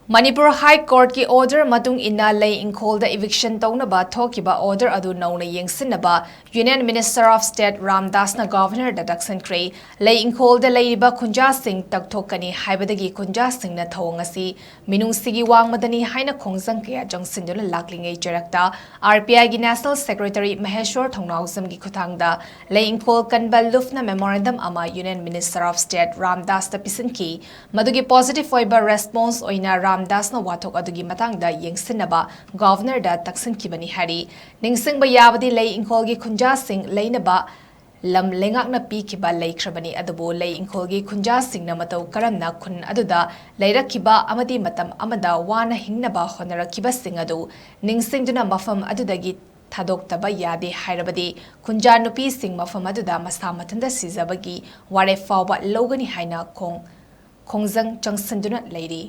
Manipur High Court ki order matung inna Lei Ingkhol Da Eviction Tounaba THOKHIBA order adu Nouna Yengsinnaba Union Minister of State Ramdas na Governor da TAKSINKHRE Lei Ingkhol da leiba kunja sing takthokani haibadagi kunja sing na thawngasi minung sigi wangmadani haina khongjang kya jangsinjona laklingai jarakta RPI gi National Secretary Maheshwar Thongnausam gi khuthangda Lei Ingkhol kanbal lufna memorandum ama Union Minister of State Ramdas da pisinki madugi positive oiba response oina Ramdas na wathok adugi matangda Yengsinnaba Governor da TAKSINKHRE hari ningsingba yabadi Lei Ingkhol gi khunja sing leinaba lam lengak na pikiba leikrabani adubo Lei Ingkhol gi khunja sing na matau karamna khun aduda leirakiba amadi matam amada wana hingnaba honarakiba sing adu ningsingduna mafam adudagi Thadoktaba yade hairabadi khunja nupi sing mafam aduda masa matanda sizabagi ware fawba logani haina khongjang changsanduna leiri